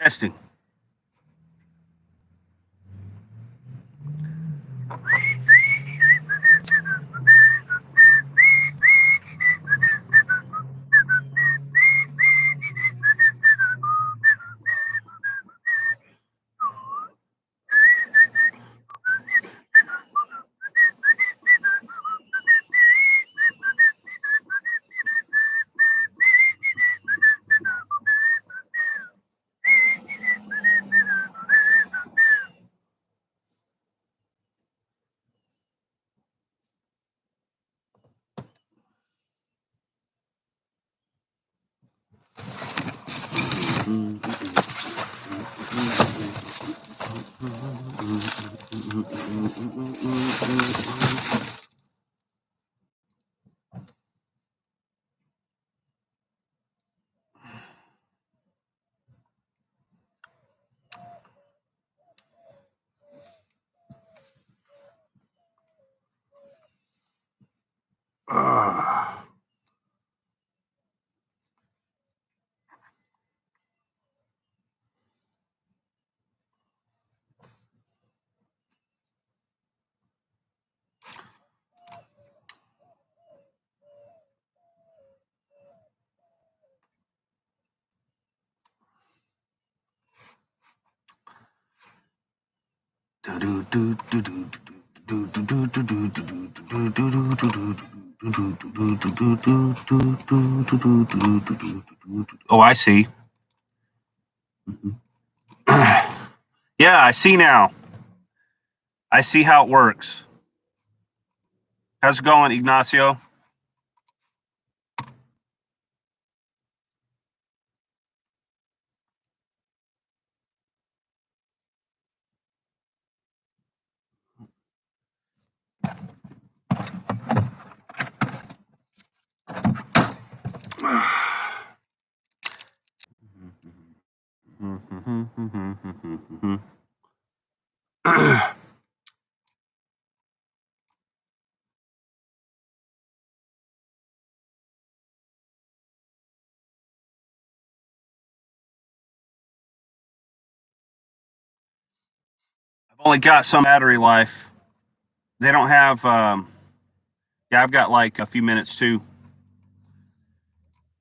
Testing. Oh, I see. Yeah, I see now. I see how it works. How's it going, Ignacio? I've only got some battery life. They don't have. Yeah, I've got like a few minutes too.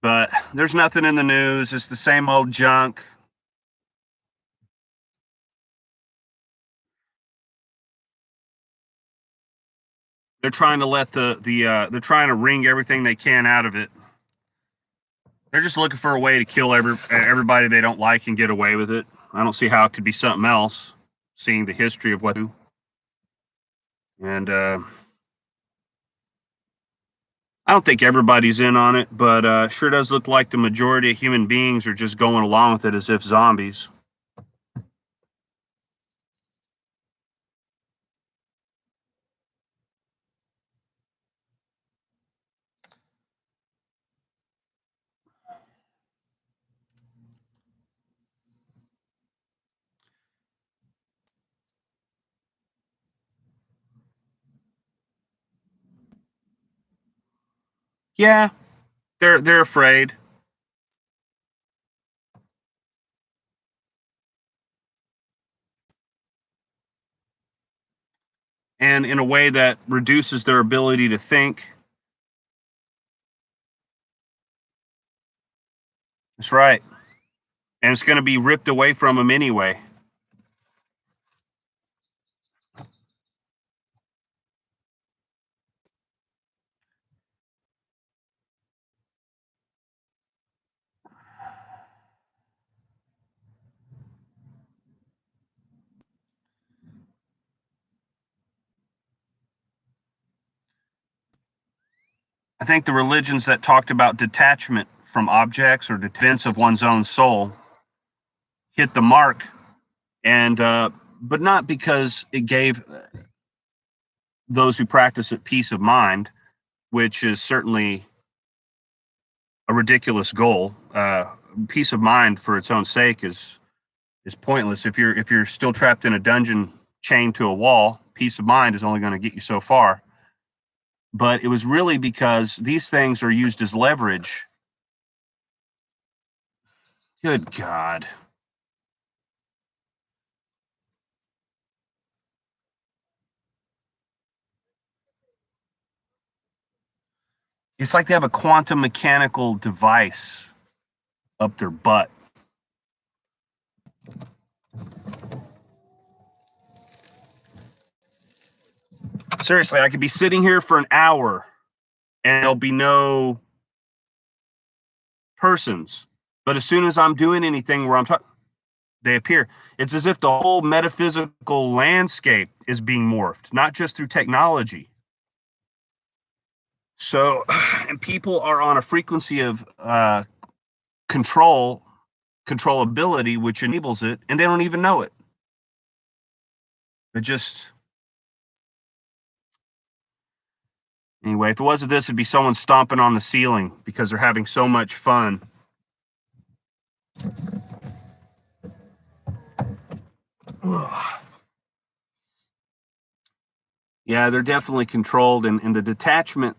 But there's nothing in the news. It's the same old junk. They're trying to let they're trying to wring everything they can out of it. They're just looking for a way to kill everybody they don't like and get away with it. I don't see how it could be something else, seeing the history of what. And I don't think everybody's in on it, but sure does look like the majority of human beings are just going along with it as if zombies. Yeah, they're afraid. And in a way that reduces their ability to think. That's right. And it's going to be ripped away from them anyway. I think the religions that talked about detachment from objects or defense of one's own soul hit the mark, and but not because it gave those who practice it peace of mind, which is certainly a ridiculous goal. Peace of mind for its own sake is pointless. If you're still trapped in a dungeon chained to a wall, peace of mind is only going to get you so far. But it was really because these things are used as leverage. Good God. It's like they have a quantum mechanical device up their butt. Seriously, I could be sitting here for an hour and there'll be no persons. But as soon as I'm doing anything where I'm talking, they appear. It's as if the whole metaphysical landscape is being morphed, not just through technology. So, and people are on a frequency of controllability, which enables it, and they don't even know it. It just, anyway, if it wasn't this, it'd be someone stomping on the ceiling because they're having so much fun. Yeah, they're definitely controlled, and the detachment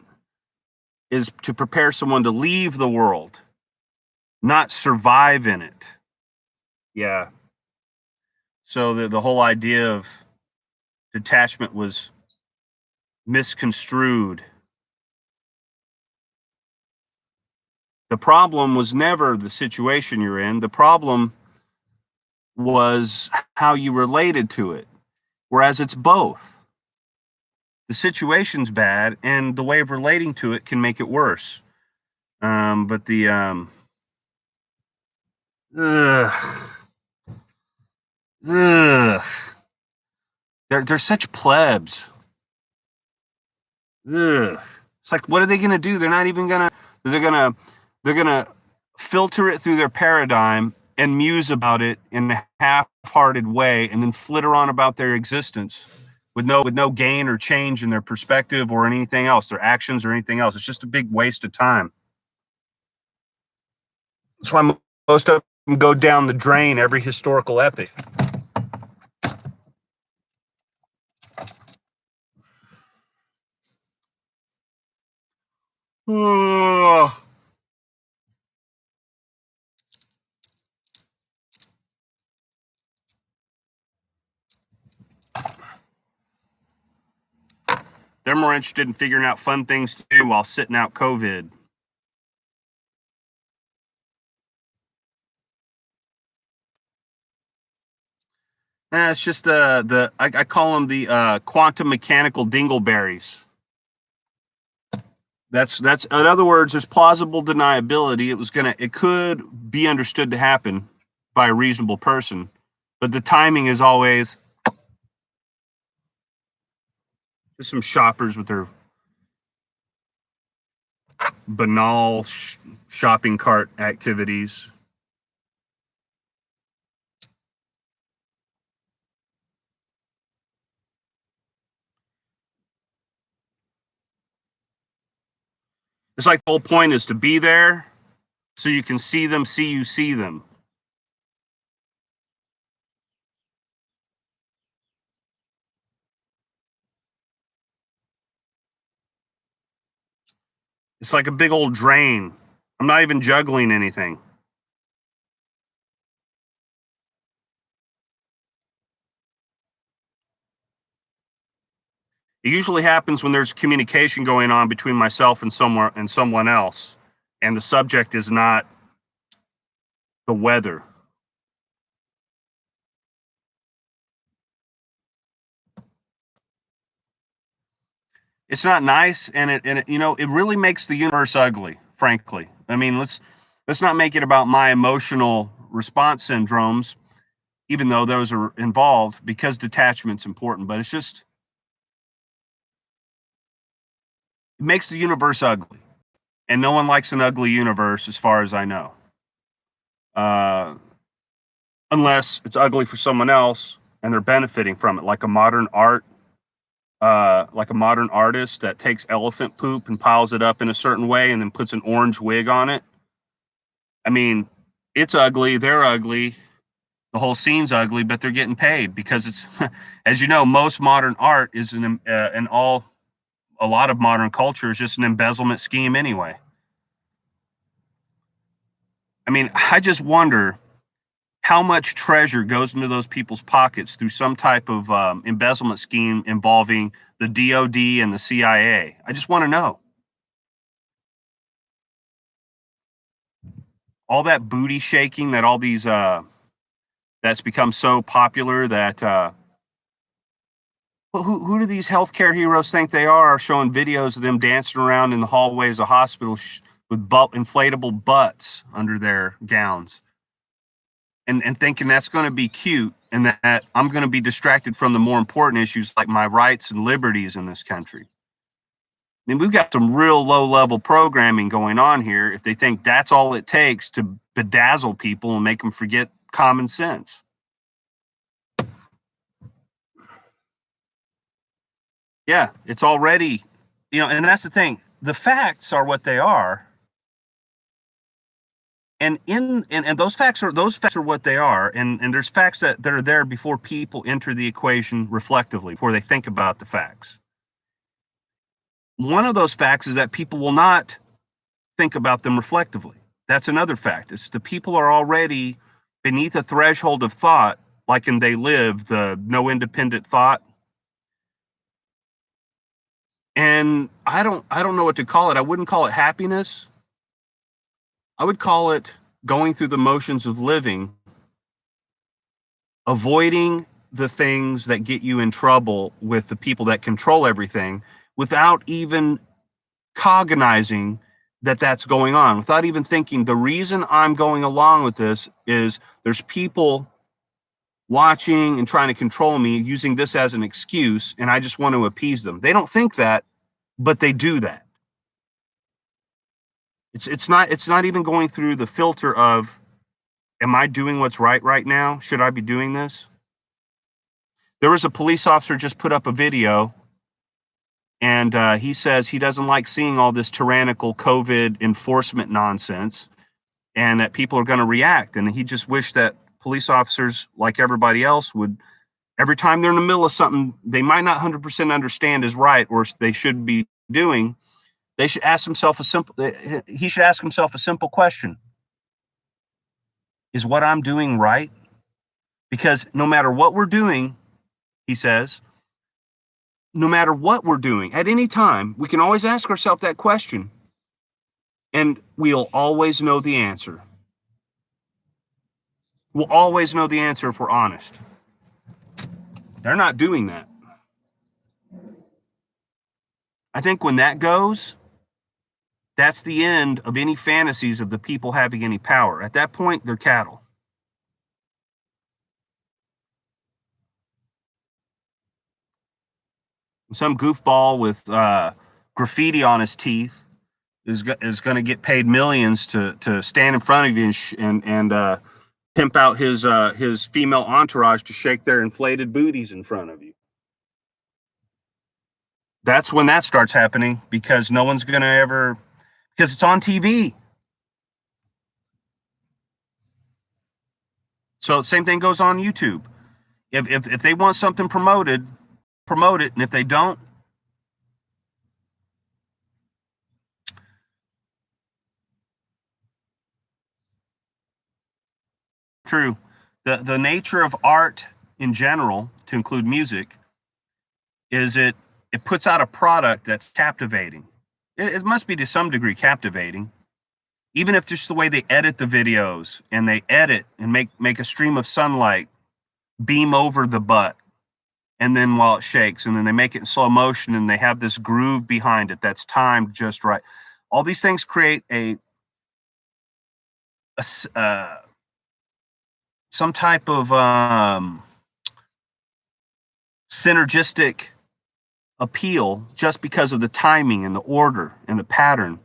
is to prepare someone to leave the world, not survive in it. Yeah. So the whole idea of detachment was misconstrued. The problem was never the situation you're in. The problem was how you related to it. Whereas it's both. The situation's bad, and the way of relating to it can make it worse. But the ugh, ugh, they're such plebs. Ugh. It's like, what are they gonna do? They're not even gonna. They're gonna filter it through their paradigm and muse about it in a half-hearted way, and then flitter on about their existence with no gain or change in their perspective or anything else, their actions or anything else. It's just a big waste of time. That's why most of them go down the drain every historical epic. Ugh. They're more interested in figuring out fun things to do while sitting out COVID. It's just I call them the quantum mechanical dingleberries. That's in other words, there's plausible deniability. It could be understood to happen by a reasonable person, but the timing is always just some shoppers with their banal shopping cart activities. It's like the whole point is to be there so you can see them, see you see them. It's like a big old drain. I'm not even juggling anything. It usually happens when there's communication going on between myself and someone else, and the subject is not the weather. It's not nice, and it it really makes the universe ugly. Frankly, I mean, let's not make it about my emotional response syndromes, even though those are involved because detachment's important. But it's just it makes the universe ugly, and no one likes an ugly universe, as far as I know. Uh, unless it's ugly for someone else and they're benefiting from it, like a modern artist that takes elephant poop and piles it up in a certain way and then puts an orange wig on it. I mean, it's ugly, they're ugly, the whole scene's ugly, but they're getting paid because it's, as you know, most modern art is a lot of modern culture is just an embezzlement scheme anyway. I mean, I just wonder how much treasure goes into those people's pockets through some type of embezzlement scheme involving the DOD and the CIA. I just want to know. all that booty shaking that all these that's become so popular that who do these healthcare heroes think they are, showing videos of them dancing around in the hallways of hospitals with inflatable butts under their gowns, and thinking that's going to be cute, and that I'm going to be distracted from the more important issues like my rights and liberties in this country. I mean, we've got some real low level programming going on here if they think that's all it takes to bedazzle people and make them forget common sense. Yeah, it's already, and that's the thing. The facts are what they are. And those facts are what they are. And there's facts that are there before people enter the equation reflectively, before they think about the facts. One of those facts is that people will not think about them reflectively. That's another fact. It's the people are already beneath a threshold of thought, like in They Live, the no independent thought. And I don't know what to call it. I wouldn't call it happiness. I would call it going through the motions of living, avoiding the things that get you in trouble with the people that control everything without even cognizing that that's going on, without even thinking the reason I'm going along with this is there's people watching and trying to control me using this as an excuse, and I just want to appease them. They don't think that, but they do that. It's not even going through the filter of, am I doing what's right now? Should I be doing this? There was a police officer just put up a video, and he says he doesn't like seeing all this tyrannical COVID enforcement nonsense, and that people are going to react. And he just wished that police officers, like everybody else, would, every time they're in the middle of something they might not 100% understand is right or they should be doing, they should ask himself a simple. He should ask himself a simple question: Is what I'm doing right? Because no matter what we're doing, he says, no matter what we're doing at any time, we can always ask ourselves that question, and we'll always know the answer. We'll always know the answer if we're honest. They're not doing that. I think when that goes, that's the end of any fantasies of the people having any power. At that point, they're cattle. Some goofball with graffiti on his teeth is going to get paid millions to stand in front of you and pimp out his female entourage to shake their inflated booties in front of you. That's when that starts happening, because no one's going to ever, because it's on TV. So same thing goes on YouTube. If they want something promoted, promote it, and if they don't, true. The nature of art in general, to include music, is it puts out a product that's captivating. It must be to some degree captivating, even if just the way they edit the videos, and they edit and make a stream of sunlight beam over the butt, and then while it shakes, and then they make it in slow motion, and they have this groove behind it that's timed just right. All these things create some type of synergistic appeal just because of the timing and the order and the pattern.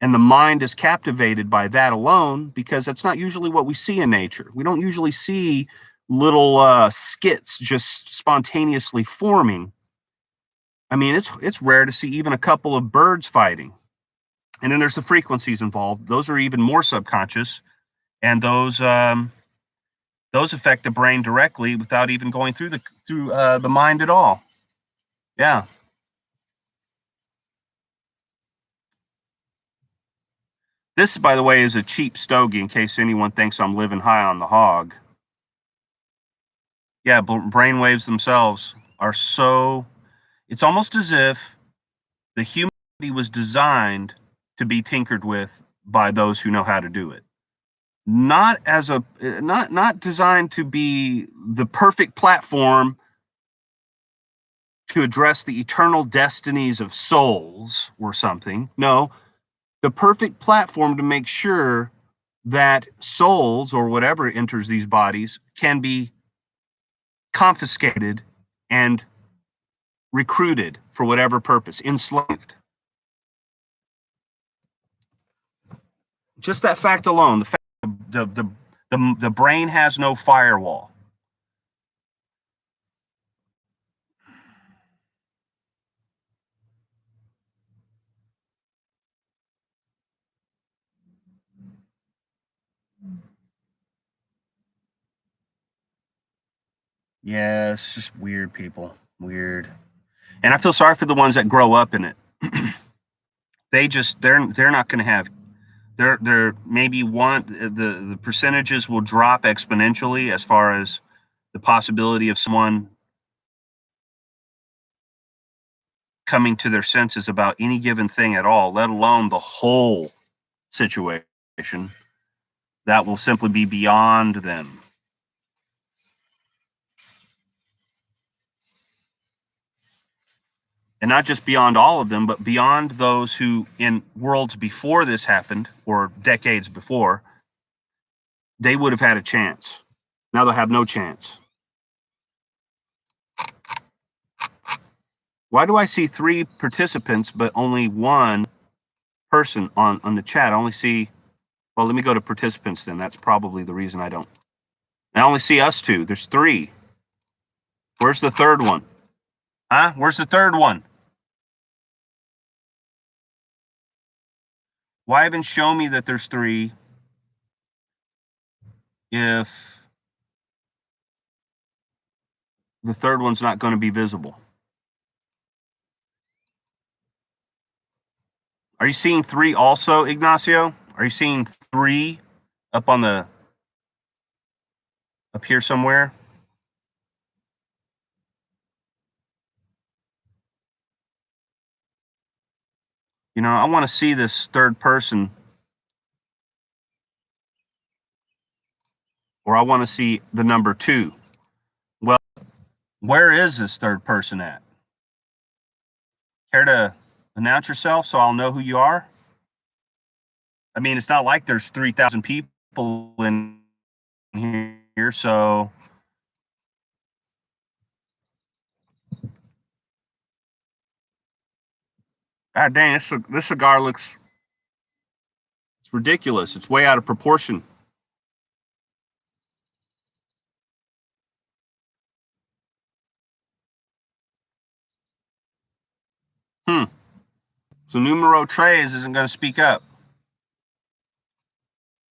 And the mind is captivated by that alone, because that's not usually what we see in nature. We don't usually see little skits just spontaneously forming. I mean, it's rare to see even a couple of birds fighting. And then there's the frequencies involved. Those are even more subconscious, and those affect the brain directly without even going through the mind at all. Yeah. This, by the way, is a cheap stogie in case anyone thinks I'm living high on the hog. Yeah, brainwaves themselves are so, it's almost as if the humanity was designed to be tinkered with by those who know how to do it. Not as a not designed to be the perfect platform to address the eternal destinies of souls or something. No, the perfect platform to make sure that souls or whatever enters these bodies can be confiscated and recruited for whatever purpose, enslaved. Just that fact alone, the fact the brain has no firewall. Yeah, it's just weird, people. Weird. And I feel sorry for the ones that grow up in it. They're not going to have they're maybe one the percentages will drop exponentially as far as the possibility of someone coming to their senses about any given thing at all, let alone the whole situation. That will simply be beyond them. And not just beyond all of them, but beyond those who, in worlds before this happened, or decades before, they would have had a chance. Now they'll have no chance. Why do I see 3 participants, but only 1 person on the chat? I only see, well, let me go to participants then. That's probably the reason I don't. I only see us 2. There's 3. Where's the 3rd one? Huh? Where's the 3rd one? Why even show me that there's 3 if the 3rd one's not going to be visible? Are you seeing 3 also, Ignacio? Are you seeing 3 up here somewhere? You know, I want to see this 3rd person, or I want to see the number 2. Well, where is this 3rd person at? Care to announce yourself so I'll know who you are? I mean, it's not like there's 3,000 people in here, so God dang, this cigar looks, it's ridiculous. It's way out of proportion. So numero tres isn't going to speak up.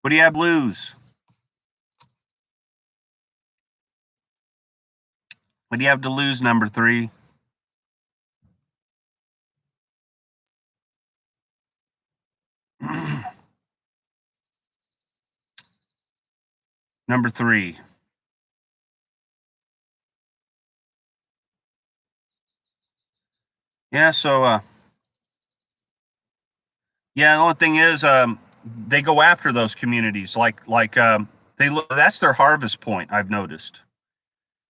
What do you have lose? What do you have to lose, number 3? Number 3. Yeah, so yeah, the only thing is they go after those communities like they look, that's their harvest point, I've noticed.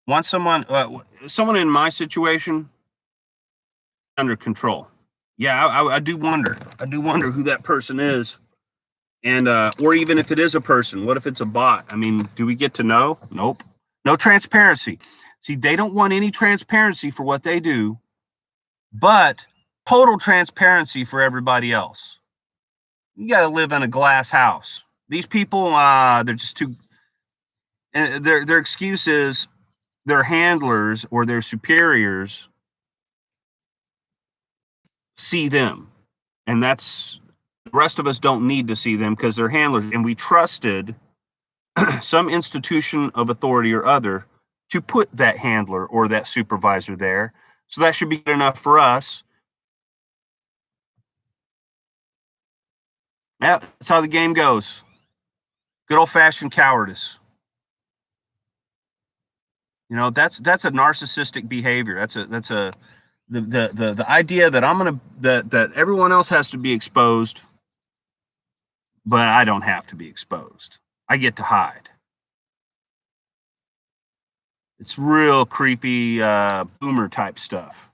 Once someone in my situation under control. Yeah, I do wonder. I do wonder who that person is. And or even if it is a person, what if it's a bot? I mean, do we get to know? Nope. No transparency. See, they don't want any transparency for what they do, but total transparency for everybody else. You got to live in a glass house. These people, they're just too. Their excuse is their handlers or their superiors see them, and that's the rest of us don't need to see them because they're handlers, and we trusted some institution of authority or other to put that handler or that supervisor there. So that should be good enough for us. Yeah, that's how the game goes. Good old-fashioned cowardice. You know, that's a narcissistic behavior. That's the idea that that everyone else has to be exposed but I don't have to be exposed. I get to hide. It's real creepy boomer type stuff.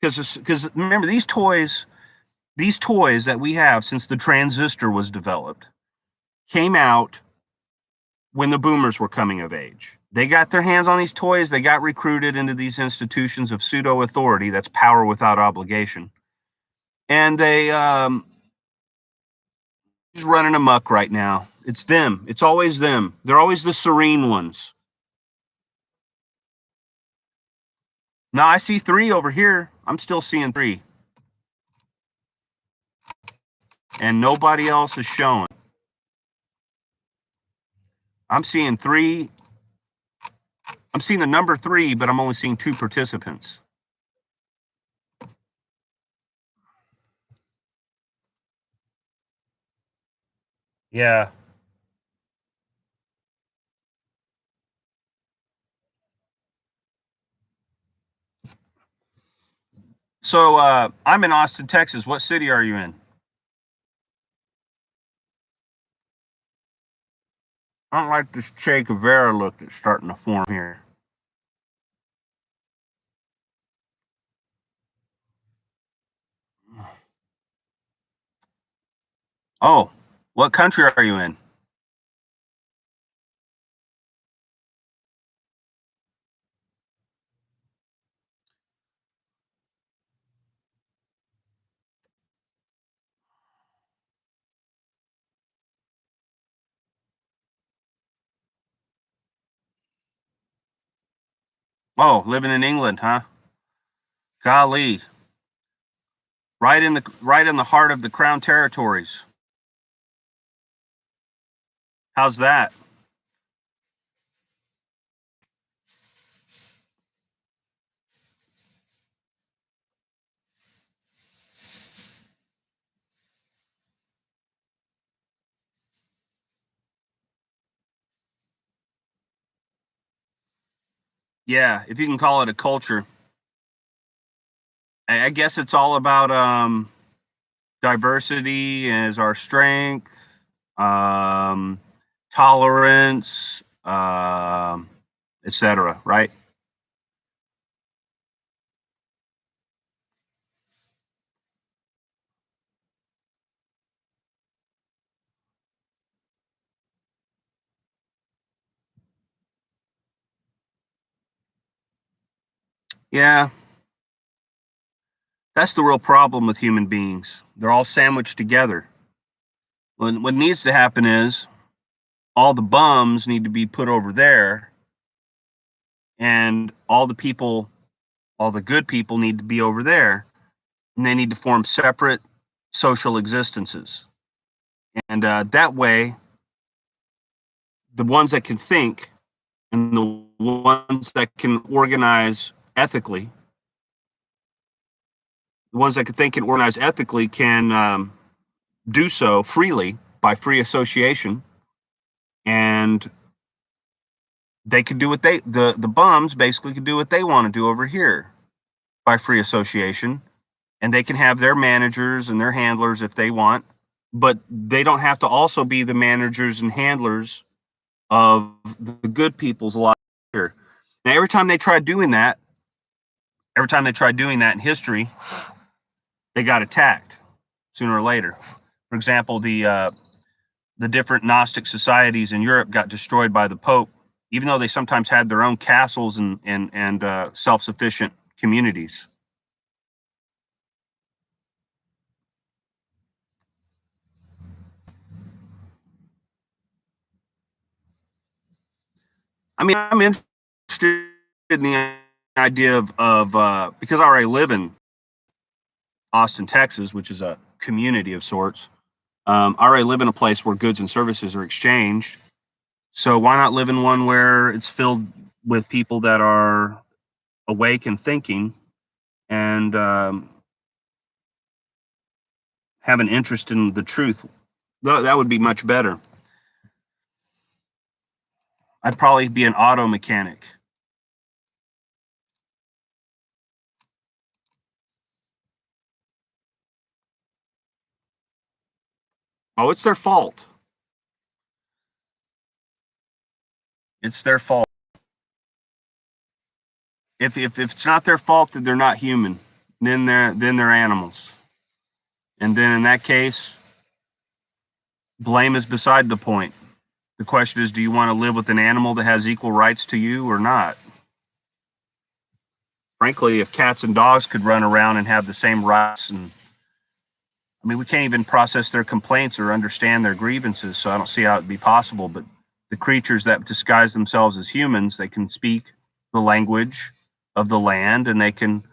Because remember these toys that we have since the transistor was developed came out when the boomers were coming of age. They got their hands on these toys. They got recruited into these institutions of pseudo authority. That's power without obligation. And they just running amok right now. It's them. It's always them. They're always the serene ones. Now I see 3 over here. I'm still seeing 3. And nobody else is showing. I'm seeing 3. I'm seeing the number 3, but I'm only seeing 2 participants. Yeah. So I'm in Austin, Texas. What city are you in? I don't like this Che Guevara look that's starting to form here. Oh, what country are you in? Oh, living in England, huh? Golly, right in the heart of the Crown territories. How's that? Yeah, if you can call it a culture. I guess it's all about diversity is our strength, tolerance, etc. Right? Yeah, that's the real problem with human beings. They're all sandwiched together. What needs to happen is all the bums need to be put over there, and all the good people need to be over there, and they need to form separate social existences. And that way, the ones that can think and the ones that can organize ethically, the ones that can think and organize ethically can do so freely by free association, and they can do what the bums basically can do what they want to do over here by free association, and they can have their managers and their handlers if they want, but they don't have to also be the managers and handlers of the good people's life here. Now, every time they tried doing that in history, they got attacked sooner or later. For example, the different Gnostic societies in Europe got destroyed by the Pope, even though they sometimes had their own castles and self sufficient communities. I mean, I'm interested in the idea of because I already live in Austin, Texas, which is a community of sorts. I already live in a place where goods and services are exchanged. So why not live in one where it's filled with people that are awake and thinking and have an interest in the truth? That would be much better. I'd probably be an auto mechanic. Oh, it's their fault. It's their fault. If it's not their fault that they're not human, then they're animals. And then in that case, blame is beside the point. The question is, do you want to live with an animal that has equal rights to you or not? Frankly, if cats and dogs could run around and have the same rights, and I mean, we can't even process their complaints or understand their grievances, so I don't see how it'd be possible. But the creatures that disguise themselves as humans, they can speak the language of the land, and they can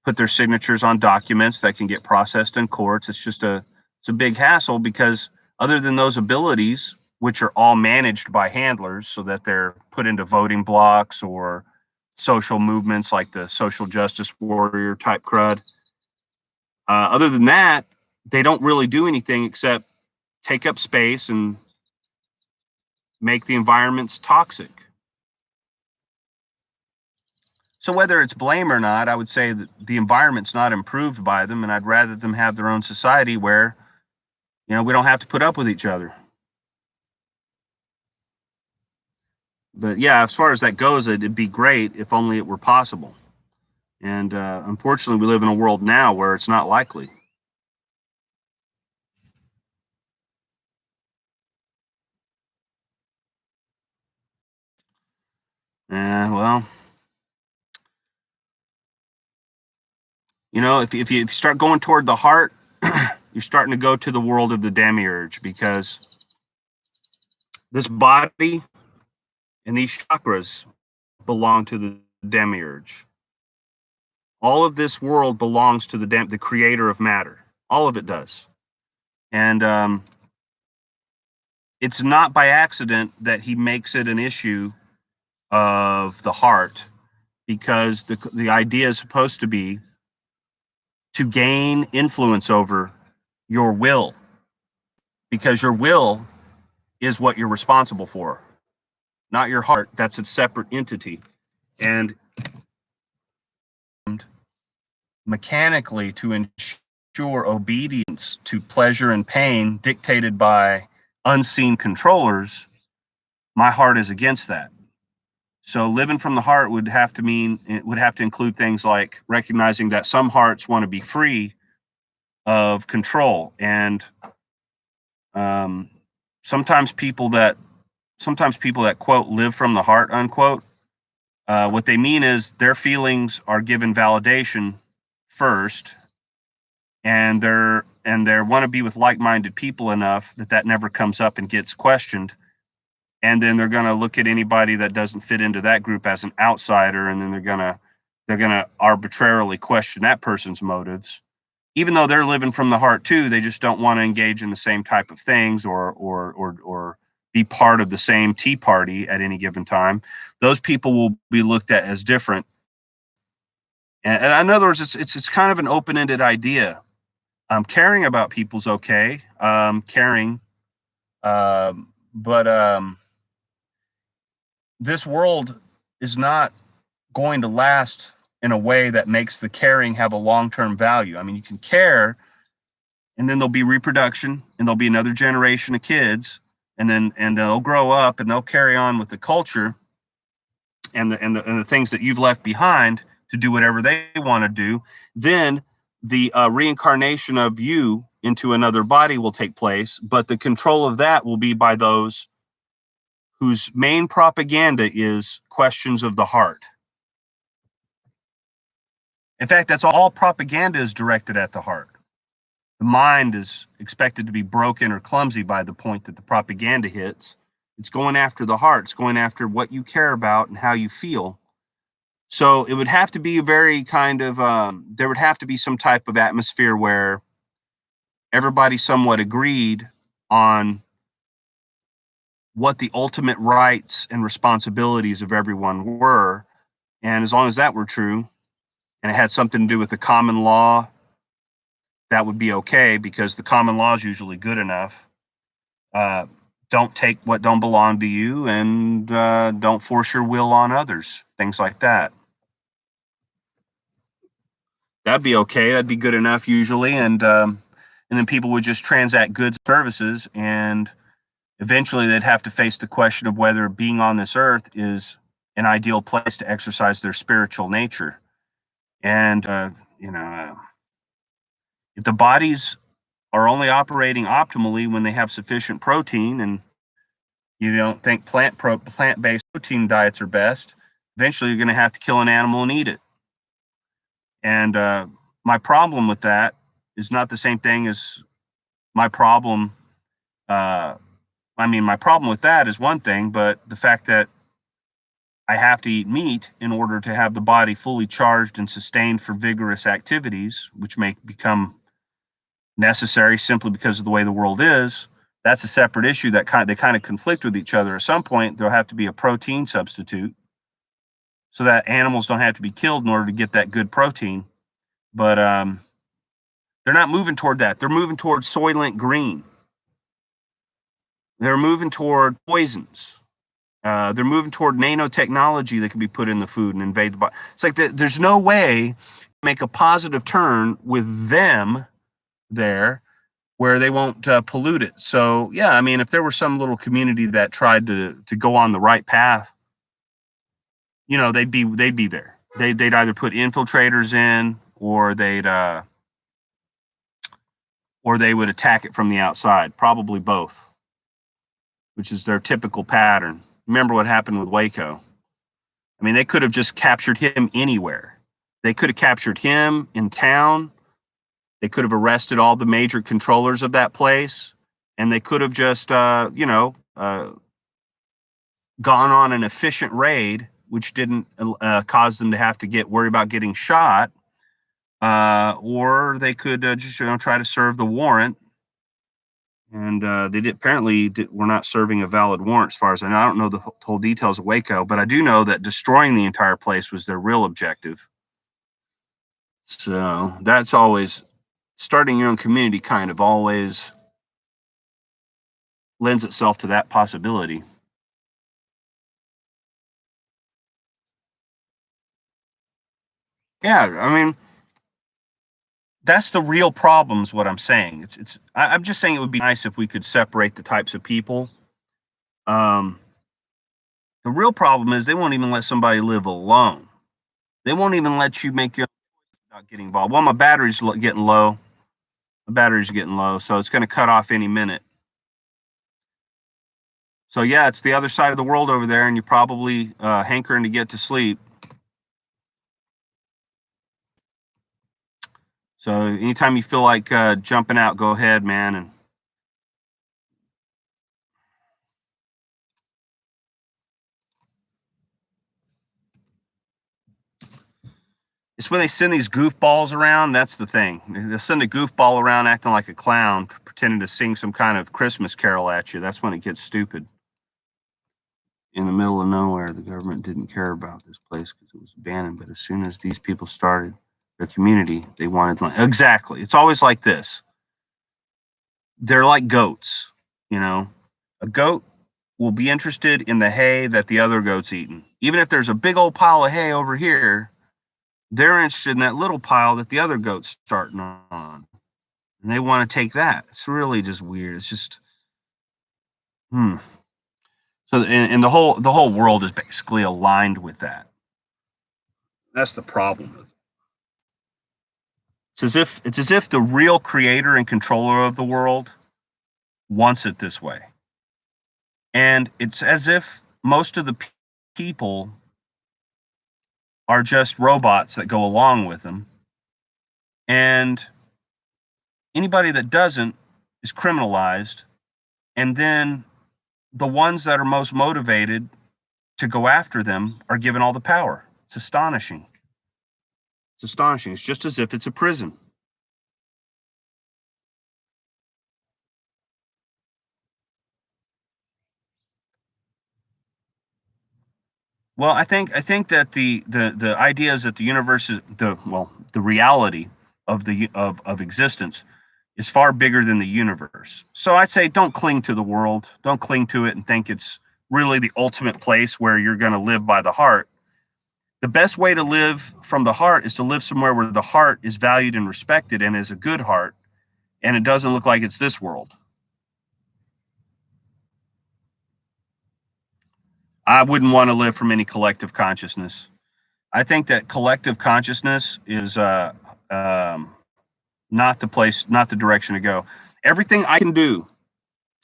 put their signatures on documents that can get processed in courts. It's a big hassle because other than those abilities, which are all managed by handlers so that they're put into voting blocks or social movements like the social justice warrior type crud. Other than that, they don't really do anything except take up space and make the environments toxic. So whether it's blame or not, I would say that the environment's not improved by them, and I'd rather them have their own society where we don't have to put up with each other. But yeah, as far as that goes, it'd be great if only it were possible. And unfortunately, we live in a world now where it's not likely. Well, if you start going toward the heart, you're starting to go to the world of the demiurge because this body and these chakras belong to the demiurge. All of this world belongs to the creator of matter. All of it does. And it's not by accident that he makes it an issue of the heart, because the idea is supposed to be to gain influence over your will, because your will is what you're responsible for, not your heart. That's a separate entity. And mechanically, to ensure obedience to pleasure and pain dictated by unseen controllers, my heart is against that. So living from the heart would have to mean, it would have to include things like recognizing that some hearts want to be free of control. And um, sometimes people that quote live from the heart unquote, what they mean is their feelings are given validation first, and they want to be with like-minded people enough that that never comes up and gets questioned. And then they're going to look at anybody that doesn't fit into that group as an outsider, and then they're going to arbitrarily question that person's motives, even though they're living from the heart too. They just don't want to engage in the same type of things, or be part of the same tea party at any given time. Those people will be looked at as different. And in other words, it's kind of an open-ended idea. Caring about people's okay, caring, but this world is not going to last in a way that makes the caring have a long-term value. I mean, you can care, and then there'll be reproduction, and there'll be another generation of kids, and they'll grow up and they'll carry on with the culture and the things that you've left behind to do whatever they want to do. Then the reincarnation of you into another body will take place, but the control of that will be by those whose main propaganda is questions of the heart. In fact, that's all propaganda is directed at the heart. The mind is expected to be broken or clumsy by the point that the propaganda hits. It's going after the heart. It's going after what you care about and how you feel. So it would have to be a very kind of, there would have to be some type of atmosphere where everybody somewhat agreed on what the ultimate rights and responsibilities of everyone were. And as long as that were true, and it had something to do with the common law, that would be okay, because the common law is usually good enough. Uh, don't take what don't belong to you, and don't force your will on others. Things like that. That'd be okay. That'd be good enough usually. And and then people would just transact goods and services, and eventually they'd have to face the question of whether being on this earth is an ideal place to exercise their spiritual nature. And you know, if the bodies are only operating optimally when they have sufficient protein, and you don't think plant-based protein diets are best, eventually you're going to have to kill an animal and eat it. And my problem with that is not the same thing as my problem. I mean, my problem with that is one thing, but the fact that I have to eat meat in order to have the body fully charged and sustained for vigorous activities, which may become necessary simply because of the way the world is, that's a separate issue that they kind of conflict with each other. At some point, there'll have to be a protein substitute so that animals don't have to be killed in order to get that good protein. But they're not moving toward that. They're moving toward Soylent Green. They're moving toward poisons. They're moving toward nanotechnology that can be put in the food and invade the body. It's like there's no way to make a positive turn with them there where they won't pollute it. So yeah, I mean, if there were some little community that tried to go on the right path, you know, they'd be there. They'd either put infiltrators in, or they would attack it from the outside. Probably both, which is their typical pattern. Remember what happened with Waco. I mean, they could have just captured him anywhere. They could have captured him in town. They could have arrested all the major controllers of that place, and they could have just, gone on an efficient raid, which didn't cause them to have to worry about getting shot, or they could just try to serve the warrant. And were not serving a valid warrant, as far as I know. I don't know the whole details of Waco, but I do know that destroying the entire place was their real objective. So that's always, starting your own community kind of always lends itself to that possibility. Yeah, I mean, that's the real problem is what I'm saying. I'm just saying it would be nice if we could separate the types of people. Um, the real problem is they won't even let somebody live alone. They won't even let you make your not getting involved. Well, my battery's getting low. My battery's getting low, so it's going to cut off any minute. So yeah, it's the other side of the world over there, and you're probably hankering to get to sleep. So anytime you feel like jumping out, go ahead, man. And it's when they send these goofballs around. That's the thing. They'll send a goofball around acting like a clown, pretending to sing some kind of Christmas carol at you. That's when it gets stupid. In the middle of nowhere, the government didn't care about this place because it was abandoned. But as soon as these people started their community, they wanted land. Exactly. It's always like this. They're like goats, you know. A goat will be interested in the hay that the other goat's eating. Even if there's a big old pile of hay over here, they're interested in that little pile that the other goat's starting on. And they want to take that. It's really just weird. It's just So and the whole world is basically aligned with that. That's the problem with it. It's as if the real creator and controller of the world wants it this way. And it's as if most of the people are just robots that go along with them. And anybody that doesn't is criminalized. And then the ones that are most motivated to go after them are given all the power. It's astonishing. It's astonishing. It's just as if it's a prison. Well, I think that the idea is that the universe is the reality of existence is far bigger than the universe. So I say don't cling to the world. Don't cling to it and think it's really the ultimate place where you're going to live by the heart. The best way to live from the heart is to live somewhere where the heart is valued and respected and is a good heart. and it doesn't look like it's this world. I wouldn't want to live from any collective consciousness. I think that collective consciousness is um, not the place, not the direction to go. Everything I can do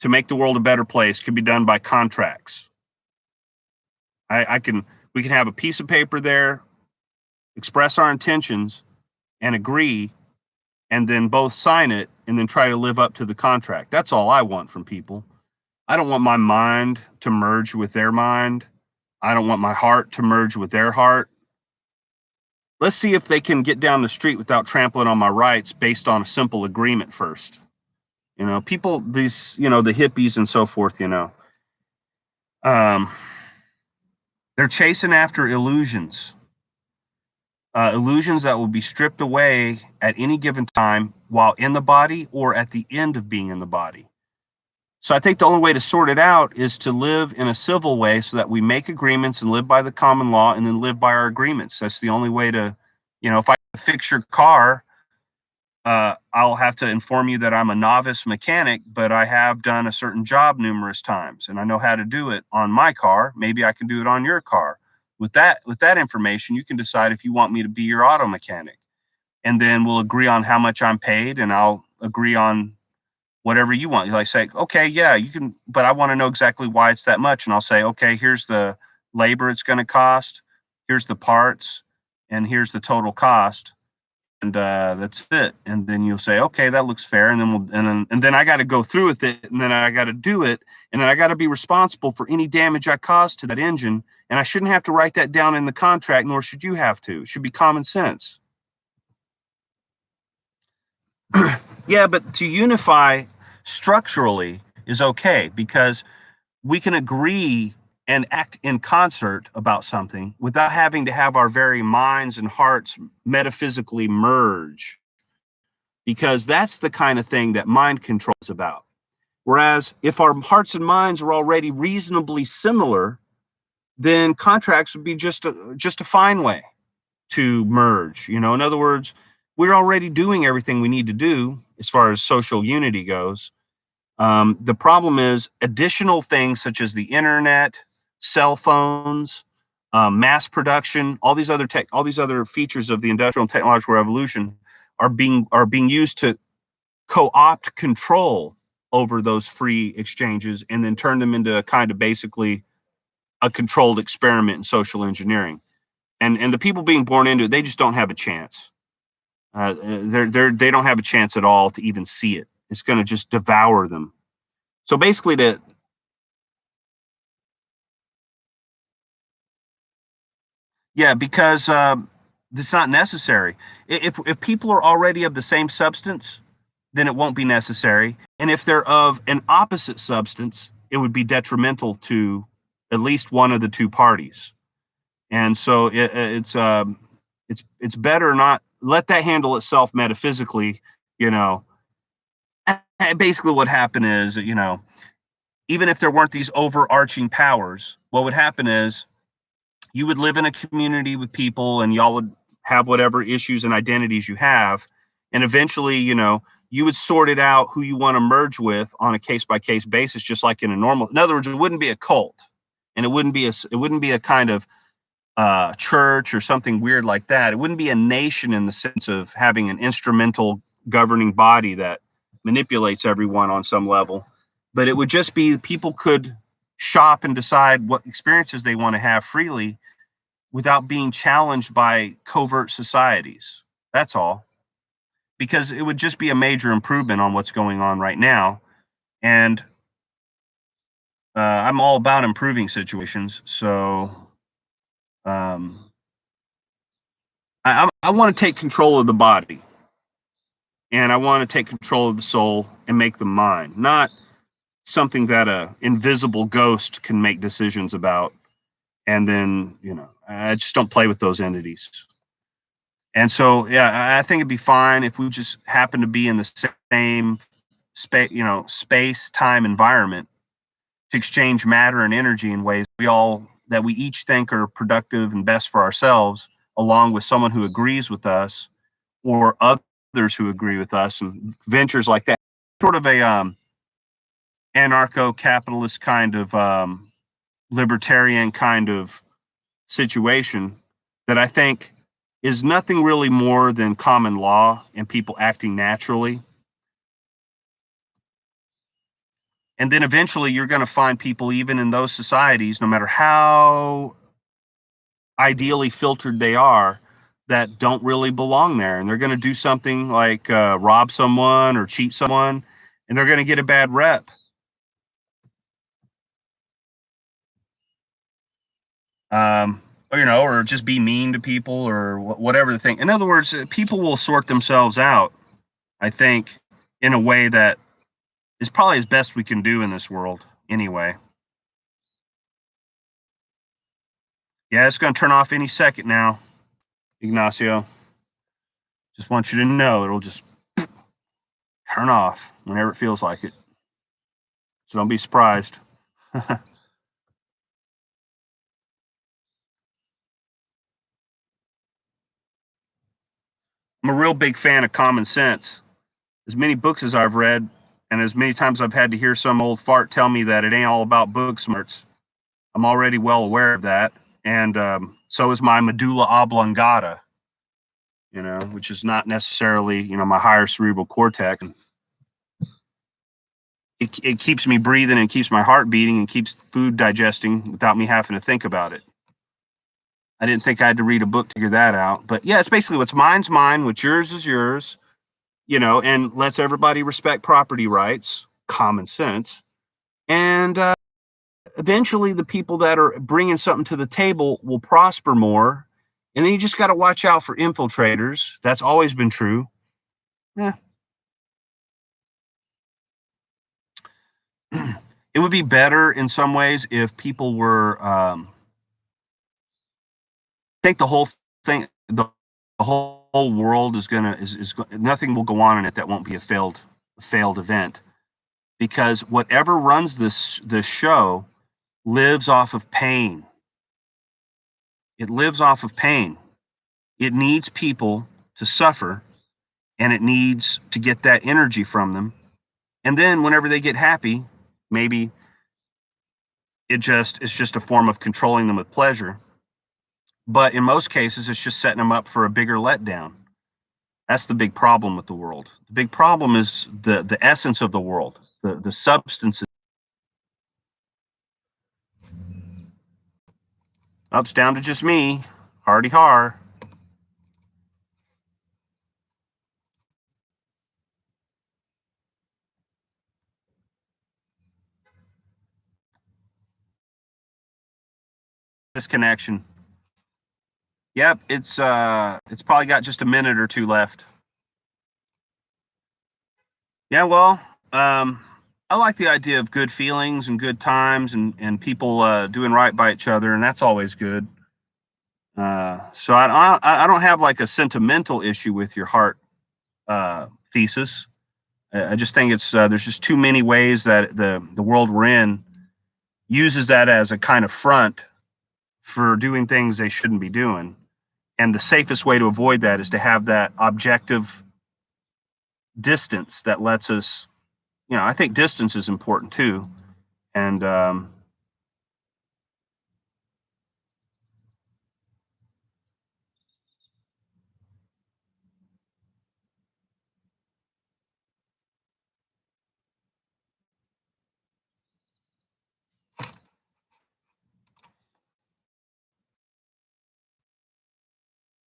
to make the world a better place can be done by contracts. I can, we can have a piece of paper there, express our intentions, and agree, and then both sign it, and then try to live up to the contract. That's all I want from people. I don't want my mind to merge with their mind. I don't want my heart to merge with their heart. Let's see if they can get down the street without trampling on my rights based on a simple agreement first. People, these, the hippies and so forth, um, they're chasing after illusions, illusions that will be stripped away at any given time while in the body or at the end of being in the body. So I think the only way to sort it out is to live in a civil way so that we make agreements and live by the common law and then live by our agreements. That's the only way to, if I fix your car, I'll have to inform you that I'm a novice mechanic, but I have done a certain job numerous times and I know how to do it on my car. Maybe I can do it on your car. With that information, you can decide if you want me to be your auto mechanic. And then we'll agree on how much I'm paid, and I'll agree on whatever you want. You like say, okay, yeah, you can, but I want to know exactly why it's that much. And I'll say, okay, here's the labor it's going to cost, here's the parts, and here's the total cost, and that's it. And then you'll say, okay, that looks fair. And then and then I got to go through with it, and then I got to do it, and then I got to be responsible for any damage I caused to that engine. And I shouldn't have to write that down in the contract, nor should you have to. It should be common sense. Yeah, but to unify structurally is okay because we can agree and act in concert about something without having to have our very minds and hearts metaphysically merge, because that's the kind of thing that mind control is about. Whereas if our hearts and minds are already reasonably similar, then contracts would be just a fine way to merge. In other words, we're already doing everything we need to do as far as social unity goes. The problem is additional things such as the internet, cell phones, mass production, all these other features of the industrial and technological revolution are being used to co-opt control over those free exchanges and then turn them into a kind of basically a controlled experiment in social engineering. And the people being born into it, they just don't have a chance. They don't have a chance at all to even see it. It's going to just devour them. So basically, yeah, because it's not necessary. If people are already of the same substance, then it won't be necessary. And if they're of an opposite substance, it would be detrimental to at least one of the two parties. And so it's better not let that handle itself metaphysically. You know, basically what happened is, even if there weren't these overarching powers, what would happen is you would live in a community with people and y'all would have whatever issues and identities you have. And eventually, you would sort it out who you want to merge with on a case by case basis, just like in a normal. In other words, it wouldn't be a cult, and it wouldn't be a kind of church or something weird like that. It wouldn't be a nation in the sense of having an instrumental governing body that manipulates everyone on some level, but it would just be people could shop and decide what experiences they want to have freely without being challenged by covert societies. That's all. Because it would just be a major improvement on what's going on right now. And I'm all about improving situations. So um, I want to take control of the body, and I want to take control of the soul and make them mine, not something that a invisible ghost can make decisions about. And then, I just don't play with those entities. And so, yeah, I think it'd be fine if we just happen to be in the same space, time, environment to exchange matter and energy in ways that we each think are productive and best for ourselves, along with someone who agrees with us or other others who agree with us and ventures like that. Sort of a anarcho-capitalist kind of libertarian kind of situation that I think is nothing really more than common law and people acting naturally. And then eventually you're going to find people, even in those societies, no matter how ideally filtered they are, that don't really belong there. And they're going to do something like rob someone or cheat someone, and they're going to get a bad rep. Or, or just be mean to people or whatever the thing. In other words, people will sort themselves out, I think, in a way that is probably as best we can do in this world anyway. Yeah, it's going to turn off any second now, Ignacio. Just want you to know it'll just turn off whenever it feels like it. So don't be surprised. I'm a real big fan of common sense. As many books as I've read, and as many times I've had to hear some old fart tell me that it ain't all about book smarts, I'm already well aware of that. And so is my medulla oblongata, which is not necessarily, my higher cerebral cortex. It keeps me breathing and keeps my heart beating and keeps food digesting without me having to think about it. I didn't think I had to read a book to figure that out. But yeah, it's basically what's mine's mine, what's yours is yours, and lets everybody respect property rights, common sense. And eventually the people that are bringing something to the table will prosper more. And then you just got to watch out for infiltrators. That's always been true. Yeah. It would be better in some ways if people were, I think the whole thing, the whole world is nothing will go on in it that won't be a failed event, because whatever runs this show lives off of pain. It lives off of pain. It needs people to suffer, and it needs to get that energy from them. And then whenever they get happy, maybe it's just a form of controlling them with pleasure. But in most cases, it's just setting them up for a bigger letdown. That's the big problem with the world. The big problem is the essence of the world, the substance. It's down to just me. Hardy har. Disconnection. Yep, it's probably got just a minute or two left. Yeah, well, I like the idea of good feelings and good times and people doing right by each other, and that's always good. So I don't have like a sentimental issue with your heart thesis. I just think it's there's just too many ways that the world we're in uses that as a kind of front for doing things they shouldn't be doing. And the safest way to avoid that is to have that objective distance that lets us, I think distance is important too. And